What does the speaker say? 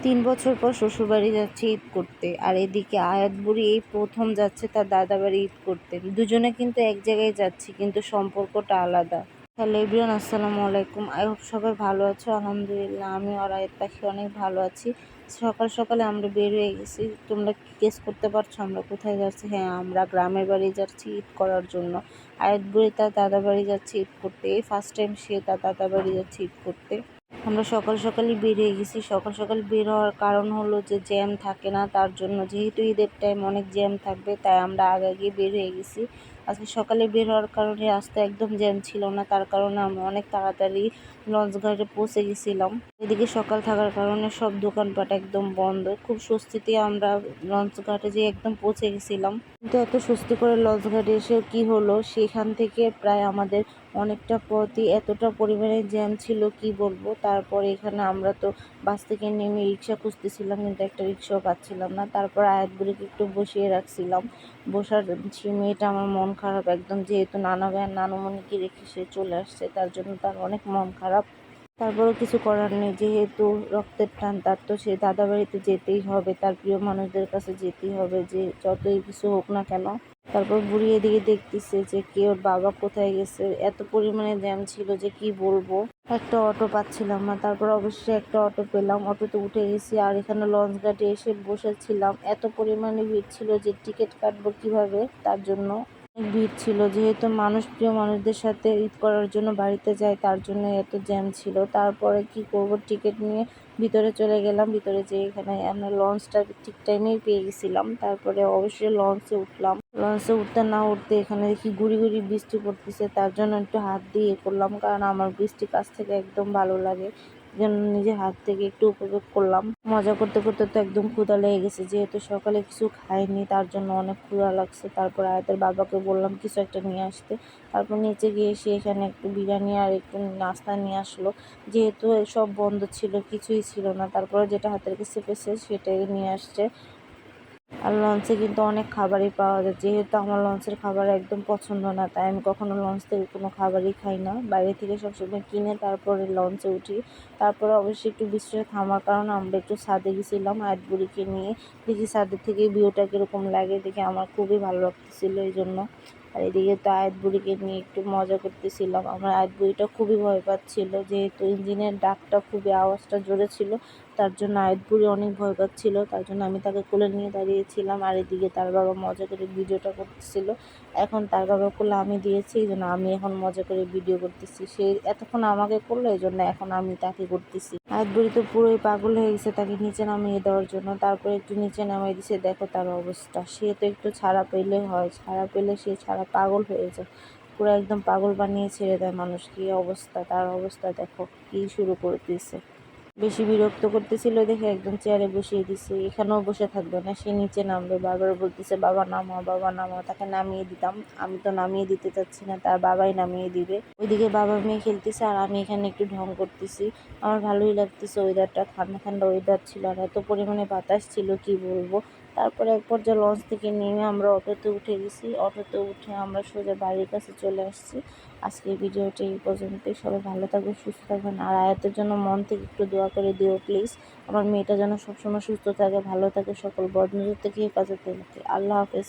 ৩ বছর পর শ্বশুরবাড়ি যাচ্ছে ঈদ করতে, আর এদিকে আয়াত বুড়ি এই প্রথম যাচ্ছে তার দাদাবাড়ি ঈদ করতে। দুজনে কিন্তু এক জায়গায় যাচ্ছি, কিন্তু সম্পর্কটা আলাদা। হ্যালো এভরিওয়ান, আসসালামু আলাইকুম। আই হোপ সবাই ভালো আছো। আলহামদুলিল্লাহ আমি আর আয়াত পাখি অনেক ভালো আছি। সকাল সকালে আমরা বের হয়ে গেছি। তোমরা গেস করতে পারছো আমরা কোথায় যাচ্ছি? হ্যাঁ, আমরা গ্রামের বাড়ি যাচ্ছি ঈদ করার জন্য। আয়াত বুড়ি তার দাদা বাড়ি যাচ্ছে ঈদ করতে। এই ফার্স্ট টাইম সে তার দাদা বাড়ি যাচ্ছে ঈদ করতে। আমরা সকাল সকালই বের হয়ে গেছি। সকাল সকাল বের হওয়ার কারণ হলো যে জ্যাম থাকে না, তার জন্য। যেহেতু ঈদের টাইম অনেক জ্যাম থাকবে, তাই আমরা আগে গিয়ে বের হয়ে গেছি। আজকে সকালে বের হওয়ার কারণে রাস্তা একদম জ্যাম ছিল না, তার কারণে আমরা অনেক তাড়াতাড়ি লঞ্চ ঘাটে পৌঁছে গেছিলাম। এদিকে সকাল থাকার কারণে সব দোকানপাট একদম বন্ধ। খুব স্বস্তিতে আমরা লঞ্চ ঘাটে যেয়ে একদম পৌঁছে গেছিলাম। কিন্তু এত স্বস্তি করে লঞ্চ ঘাটে এসেও কি হলো, সেখান থেকে প্রায় আমাদের অনেকটা পথই এতটা পরিমাণে জ্যাম ছিল কি বলবো। তারপরে এখানে আমরা তো বাস থেকে নেমে রিক্সা খুঁজতেছিলাম, কিন্তু একটা রিক্সাও পাচ্ছিলাম না। তারপর আয়াত বুড়িকে একটু বসিয়ে রাখছিলাম। বসার মেয়েটা আমার মন খারাপ একদম, যেহেতু নানা ভাই নানুমণিকে রেখে সে চলে আসছে, তার জন্য তার অনেক মন খারাপ। তারপরেও কিছু করার নেই, যেহেতু রক্তের টান, তার তো সে দাদা বাড়িতে যেতেই হবে, তার প্রিয় মানুষদের কাছে যেতেই হবে, যে যতই কিছু হোক না কেন। তারপর বুড়ি এদিকে দেখতেছে যে কে ওর বাবা কোথায় গেছে। এত পরিমাণে জ্যাম ছিল যে কি বলবো। একটা অটো পাচ্ছিলাম না, তারপর অবশ্যই একটা অটো পেলাম। অটোতে উঠে গেছি, আর এখানে লঞ্চ ঘাটে এসে বসেছিলাম। এত পরিমাণে ভিড় ছিল যে টিকিট কাটবো কিভাবে, তার জন্য অনেক ভিড় ছিল। যেহেতু মানুষ প্রিয় মানুষদের সাথে ঈদ করার জন্য বাড়িতে যায়, তার জন্য এত জ্যাম ছিল। তারপরে কি করব, টিকিট নিয়ে ভিতরে চলে গেলাম। ভিতরে যেয়ে এখানে আমরা লঞ্চটা ঠিক টাইমেই পেয়ে গেছিলাম। তারপরে অবশ্যই লঞ্চে উঠলাম। লঞ্চে উঠতে না উঠতে এখানে দেখি গুড়ি গুড়ি বৃষ্টি পড়তেছে, তার জন্য একটু হাত দিয়ে করলাম, কারণ আমার বৃষ্টি কাছ থেকে একদম ভালো লাগে। জন্য নিজের হাত থেকে একটু উপভোগ করলাম। মজা করতে করতে তো একদম ক্ষুধা লেগে গেছে, যেহেতু সকালে কিছু খাইনি, তার জন্য অনেক ক্ষুধা লাগছে। তারপর আয়াতের বাবাকে বললাম কিছু একটা নিয়ে আসতে। তারপর নিচে গিয়ে সে এখানে একটু বিরিয়ানি আর একটু নাস্তা নিয়ে আসলো। যেহেতু সব বন্ধ ছিল, কিছুই ছিল না, তারপরে যেটা হাতের কাছে পেয়েছে সেটাই নিয়ে আসছে। আর লঞ্চে কিন্তু অনেক খাবারই পাওয়া যায়। যেহেতু আমার লঞ্চের খাবার একদম পছন্দ না, তাই আমি কখনো লঞ্চ থেকে কোনো খাবারই খাই না। বাইরে থেকে সবসময় কিনে তারপরে লঞ্চে উঠি। তারপরে অবশ্যই একটু বৃষ্টিটা থামার কারণে আমরা একটু ছাদে গেছিলাম আয়াত বুড়িকে নিয়ে। দেখি ছাদের থেকে ভিউটা কীরকম লাগে, দেখে আমার খুবই ভালো লাগতেছিল এই জন্য। আর এদিকে তো আয়াত বুড়িকে নিয়ে একটু মজা করতেছিলাম। আমার আয়াত বুড়িটা খুবই ভয় পাচ্ছিল, যেহেতু ইঞ্জিনের ডাকটা খুবই আওয়াজটা জোরে ছিল, তার জন্য আয়াত বুড়ি অনেক ভয় পাচ্ছিল। তার জন্য আমি তাকে কোলে নিয়ে দাঁড়িয়েছিলাম, আর এদিকে তার বাবা মজা করে ভিডিওটা করতেছিল। এখন তার বাবা কোলে আমি দিয়েছি, এই জন্য আমি এখন মজা করে ভিডিও করতেছি। সে এতক্ষণ আমাকে করলো, এই জন্য এখন আমি তাকে করতেছি। আয়াত বুড়ি তো পুরোই পাগল হয়ে গেছে তাকে নিচে নামিয়ে দেওয়ার জন্য। তারপরে একটু নিচে নামিয়ে দিছে, দেখো তার অবস্থা। সে তো একটু ছাড়া পেলে হয়, ছাড়া পেলে সে ছাড়া পাগল হয়ে যায়, পুরো একদম পাগল বানিয়ে ছেড়ে দেয় মানুষ। কি অবস্থা, তার অবস্থা দেখো কি শুরু করে দিয়েছে। বেশি বিরক্ত করতেছিল দেখে একদম চেয়ারে বসিয়ে দিছে। এখানেও বসে থাকবে না, সে নিচে নামবে। বারবার বলতেছে বাবা নামাও, বাবা নামাও। তাকে নামিয়ে দিতাম, আমি তো নামিয়ে দিতে চাচ্ছি না, তার বাবাই নামিয়ে দিবে। ওইদিকে বাবা মেয়ে খেলতেছে, আর আমি এখানে একটু ঢং করতেছি। আমার ভালোই লাগতেছে ওয়েদারটা, ঠান্ডা ঠান্ডা ওয়েদার ছিল, আর এত পরিমাণে বাতাস ছিল কি বলবো। তারপরে এক পর্যায়ে লঞ্চ থেকে নেমে আমরা অটোতে উঠে গেছি। অটোতে উঠে আমরা সোজা বাড়ির কাছে চলে আসছি। আজকের ভিডিওটা এই পর্যন্তই। সবাই ভালো থাকবেন, সুস্থ থাকবেন, আর আয়াতের জন্য মন থেকে একটু দোয়া করে দিও প্লিজ। আমার মেয়েটা যেন সবসময় সুস্থ থাকে, ভালো থাকে, সকল বদনজর থেকে হেফাজতে থাকে। আল্লাহ হাফেজ।